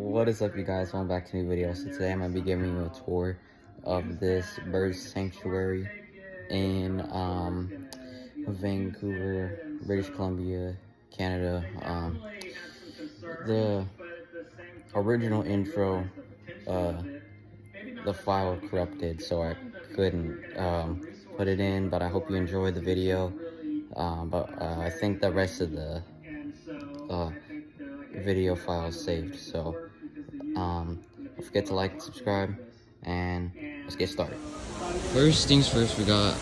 What is up, you guys? Welcome back to a new video. So today I'm gonna be giving you a tour of this bird sanctuary in Vancouver, British Columbia, Canada. The original intro, the file corrupted, so I couldn't put it in. But I hope you enjoyed the video. I think the rest of the video file is saved. So don't forget to like and subscribe, and let's get started. First things first, we got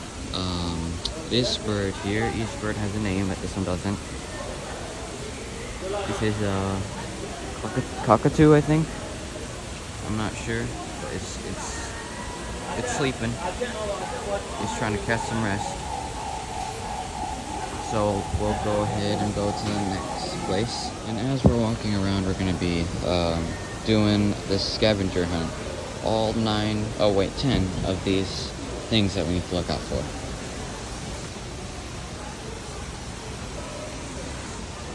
this bird here. Each bird has a name, but this one doesn't. This is cockatoo, I think. I'm not sure, but it's sleeping. It's trying to catch some rest. So we'll go ahead and go to the next place. And as we're walking around, we're gonna be doing the scavenger hunt. All 10 of these things that we need to look out for.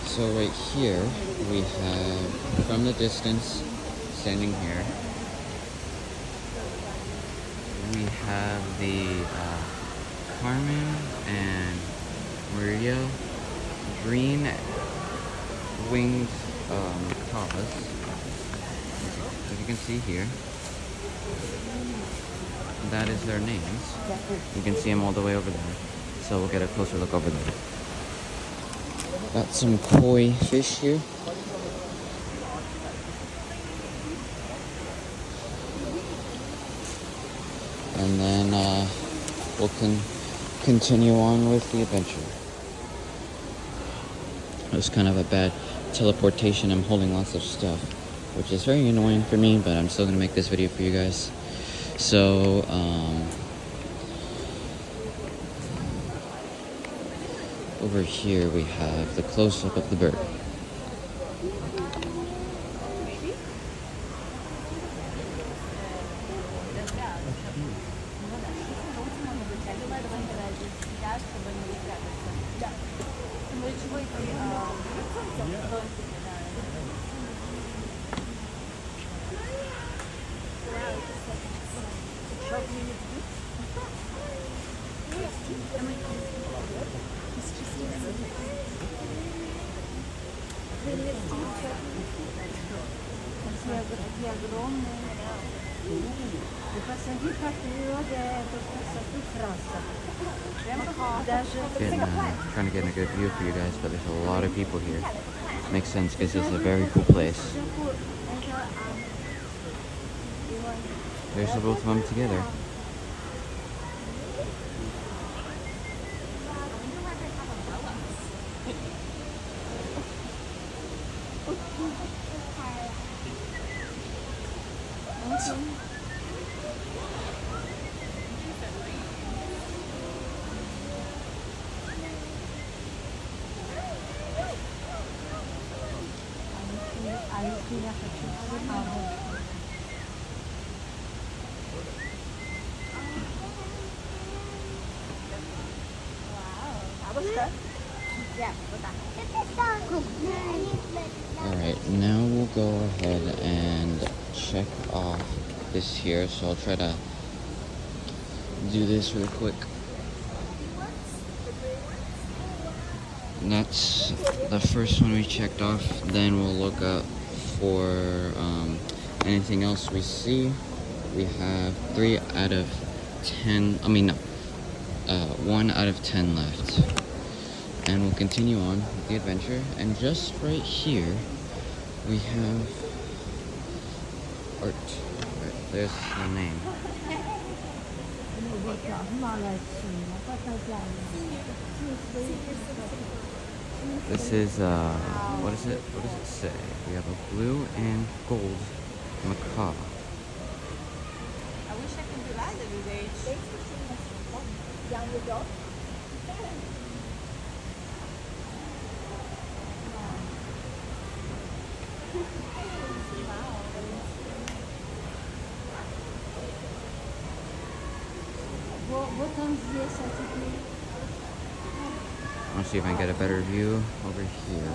So right here, we have, from the distance, standing here, we have the Carmen and Maria green winged macaws, as you can see here. That is their names. You can see them all the way over there. So we'll get a closer look over there. Got some koi fish here. And then we'll continue on with the adventure. It was kind of a bad teleportation. I'm holding lots of stuff, which is very annoying for me, but I'm still gonna make this video for you guys. So, over here we have the close-up of the bird. Trying to get a good view for you guys, but there's a lot of people here. Makes sense because it's a very cool place. There's the both of them together. Alright, now we'll go ahead and check off this here. So I'll try to do this real quick. And that's the first one we checked off. Then we'll look up for anything else we see. We have 3 out of 10, 1 out of 10 left. And we'll continue on with the adventure. And just right here, we have art. Right, there's the name. This is, what does it say? We have a blue and gold macaw. I wish I could do that at this age. I'll see if I can get a better view over here.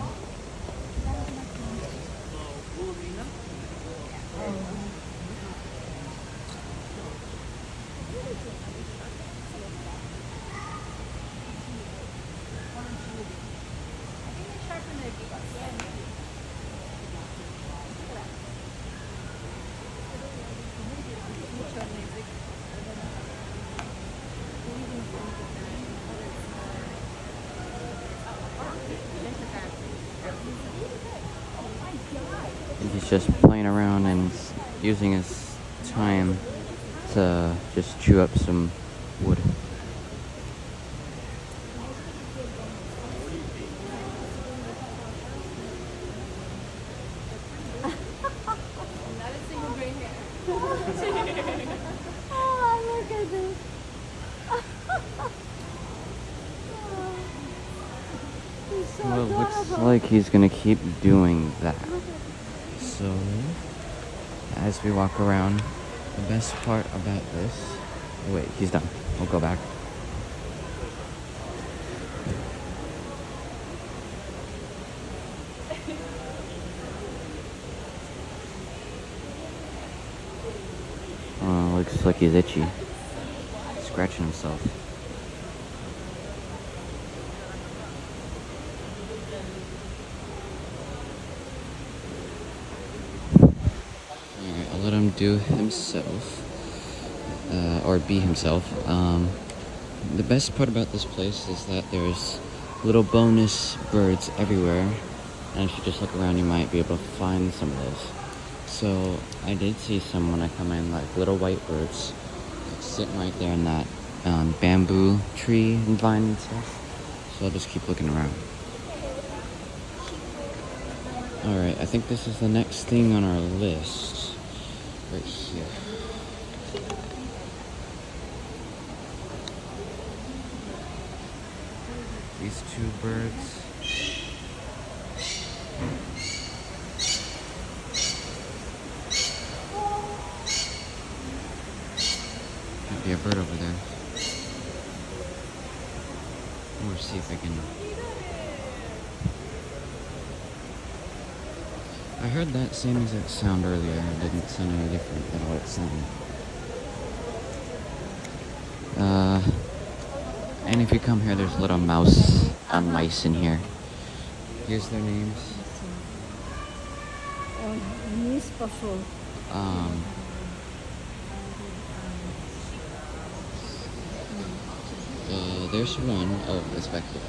He's just playing around and using his time to just chew up some wood. Not a single gray hair. Oh, look at this. He's so Well, it looks adorable. like he's gonna keep doing that. So, as we walk around, the best part about this... Oh, wait, he's done. We'll go back. Oh, looks like he's itchy. Scratching himself. Alright, I'll let him do himself. Or be himself. The best part about this place is that there's little bonus birds everywhere. And if you just look around, you might be able to find some of those. So, I did see some when I come in, like little white birds. Like, sitting right there in that bamboo tree and vine and stuff. So I'll just keep looking around. Alright, I think this is the next thing on our list. Right here. These two birds. Might be a bird over there. We'll see if I can... I heard that same exact sound earlier. It didn't sound any different than what it sounded. And if you come here, there's little mice in here. Here's their names. Miss Buffalo. There's one. Oh, it's back here.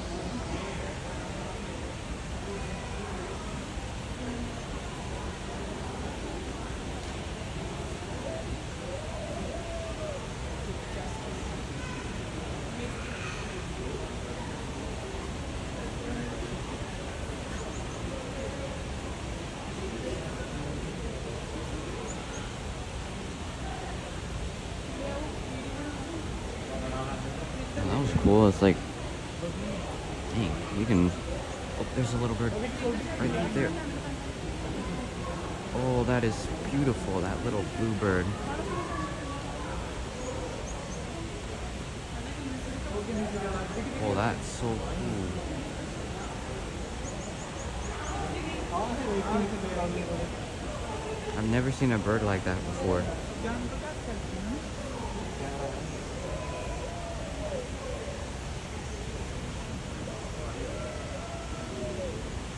Oh, that was cool. It's like, dang, you can. Oh, there's a little bird right there. Oh, that is beautiful. That little blue bird. Oh, that's so cool. I've never seen a bird like that before.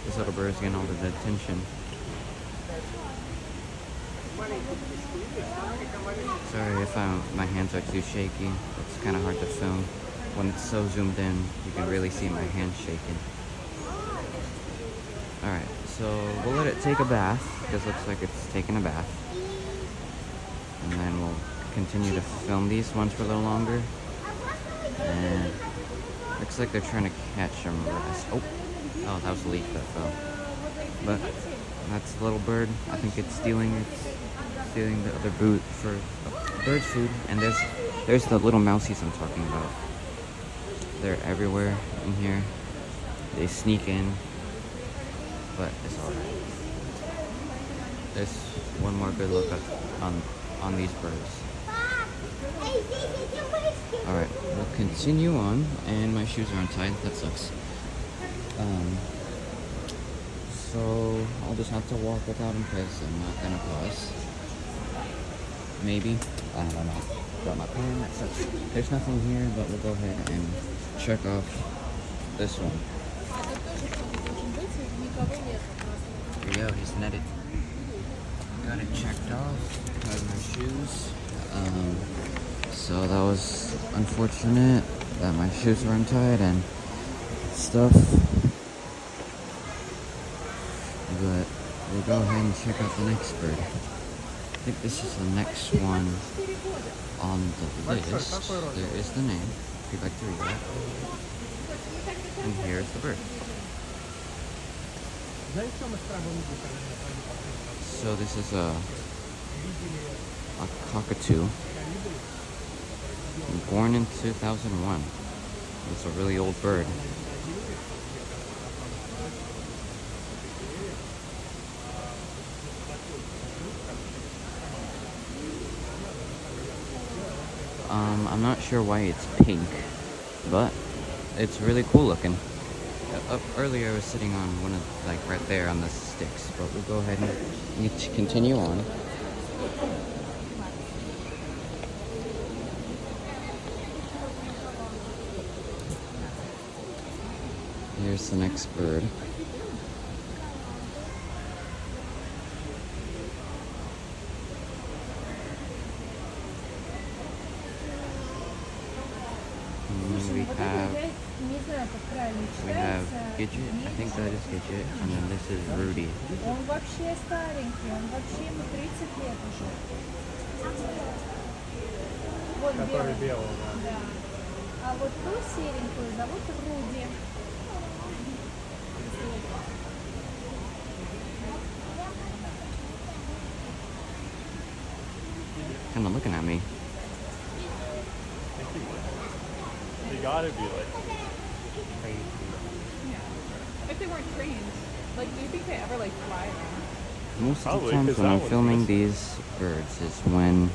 This little bird's getting all the attention. Sorry if my hands are too shaky. It's kind of hard to film. When it's so zoomed in, you can really see my hands shaking. Alright, so we'll let it take a bath, because it looks like it's taking a bath. And then we'll continue to film these ones for a little longer. And looks like they're trying to catch some rest. Oh, that was a leaf that fell. But that's the little bird. I think it's stealing the other bird's food. And there's the little mousies I'm talking about. They're everywhere in here. They sneak in, but it's alright. There's one more good look on these birds. Alright, we'll continue on, and my shoes are untied. That sucks. So I'll just have to walk without them because I'm not gonna pause. Maybe. I don't know. Got my pen. That sucks. There's nothing here, but we'll go ahead and check off this one. Here we go. He's netted. Got it checked off. Got my shoes. So that was unfortunate that my shoes were untied and stuff. But we'll go ahead and check out the next bird. I think this is the next one on the list. There is the name, if you'd like to read that. And here's the bird. So this is a cockatoo, born in 2001. It's a really old bird. I'm not sure why it's pink, but it's really cool looking. Earlier I was sitting on one of, like right there on the sticks, but we'll go ahead and continue on. Here's the next bird. We have Gidget, I think that is Gidget, and then this is Rudy. Он вообще старенький, он вообще ему 30 лет уже. Вот Который белый. белый, да. Да. А вот ту серенькую зовут Руди. Kind of looking at me. They gotta be like crazy. If they weren't trained, like, do you think they ever like fly around? Most of the Probably, times 'cause when that I'm one's filming missing. these birds is when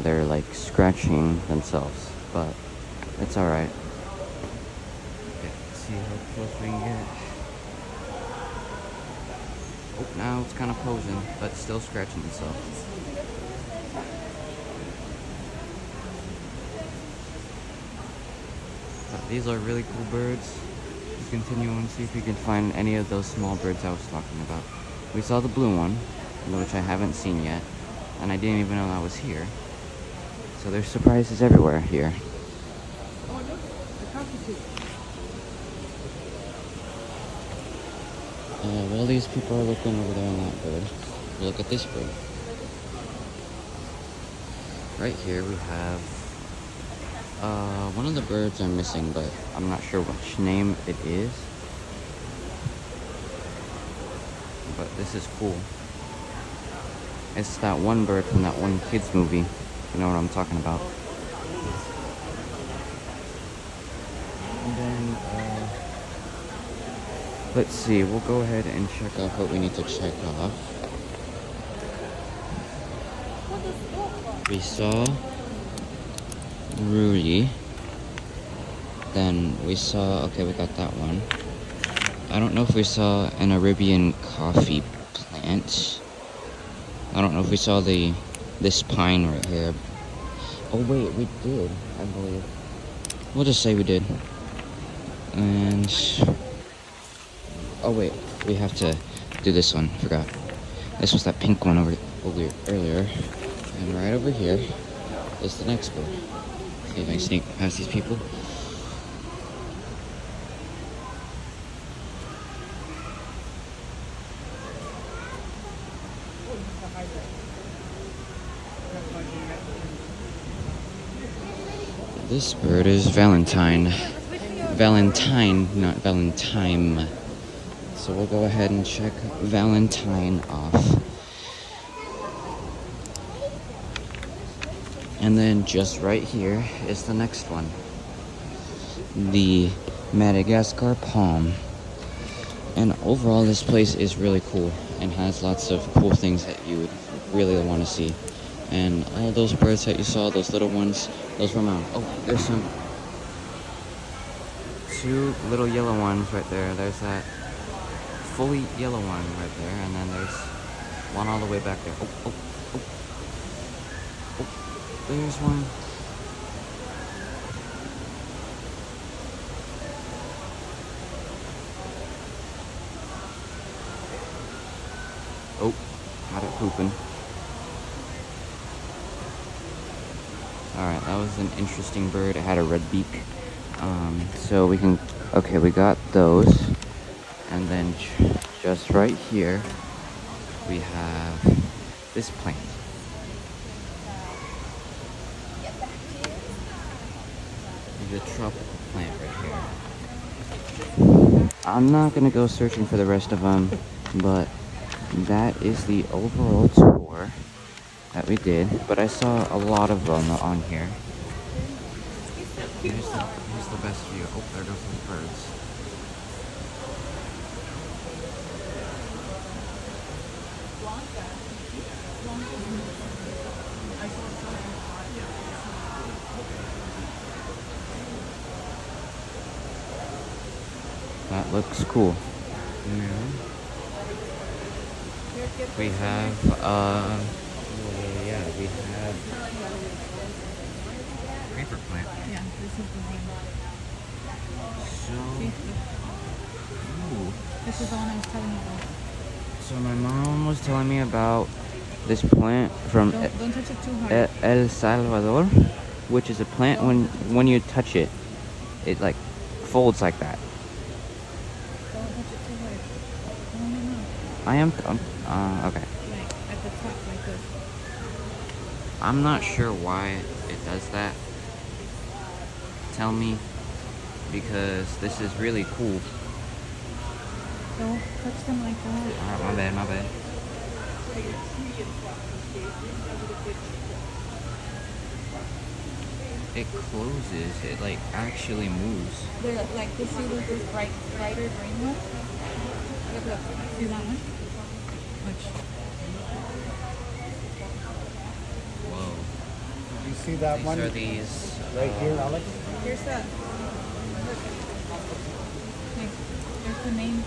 they're like scratching themselves, but it's alright. Okay, let's see how close we can get. Oh, now it's kind of posing, but still scratching itself. But these are really cool birds. Let's continue and see if we can find any of those small birds I was talking about. We saw the blue one, which I haven't seen yet, and I didn't even know that was here. So there's surprises everywhere here. While these people are looking over there on that bird, we'll look at this bird. Right here we have one of the birds I'm missing, but I'm not sure which name it is. But this is cool. It's that one bird from that one kids movie. You know what I'm talking about. And then, let's see, we'll go ahead and check off what we need to check off. We saw Rudy. Then we saw, okay, we got that one. I don't know if we saw an Arabian coffee plant. I don't know if we saw this pine right here. Oh wait, we did, I believe. We'll just say we did. And oh wait, we have to do this one. Forgot. This was that pink one over earlier. And right over here is the next one. See if I can sneak past these people. This bird is Valentine. Valentine, not Valentine. So we'll go ahead and check Valentine off. And then just right here is the next one. The Madagascar palm. And overall this place is really cool and has lots of cool things that you would really want to see. And all those birds that you saw, those little ones, those were mine. Oh, there's some two little yellow ones right there. There's that fully yellow one right there, and then there's one all the way back there. Oh, there's one. Oh, got it pooping. Alright, that was an interesting bird. It had a red beak. So we can, okay, we got those. And then just right here we have this plant. The tropical plant right here. I'm not gonna go searching for the rest of them, but that is the overall tour that we did. But I saw a lot of them on here. Here's the best view. Oh, there goes some birds. That looks cool. Now we have yeah, we have paper plant. Yeah, this is the one. So ooh. This is the one I was telling you about. So my mom was telling me about this plant from Don't touch it too hard. El Salvador, which is a plant when you touch it, it like folds like that. Don't touch it too hard. No. I am okay. Like at the top, like this. I'm not sure why it does that. Tell me, because this is really cool. Don't touch them like that. Alright, my bad. It closes. It like actually moves. They're like this. See, there's this brighter green one. Look. See that one? Which? Whoa. You see that These one are these. right here, Alex? Here's the. Look. Like, there's the name.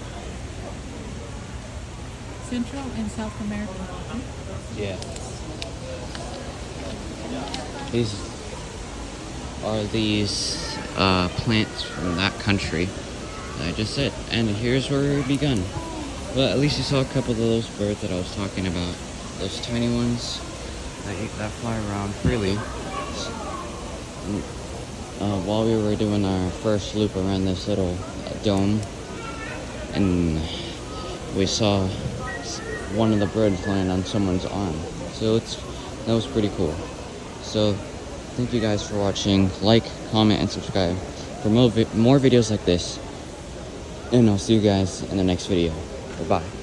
Central and South America. Yeah. These are plants from that country that I just said. And here's where we begun. Well, at least you saw a couple of those birds that I was talking about. Those tiny ones that fly around freely. While we were doing our first loop around this little dome, and we saw one of the birds land on someone's arm. So that was pretty cool. So thank you guys for watching. Like, comment, and subscribe for more videos like this. And I'll see you guys in the next video. Bye-bye.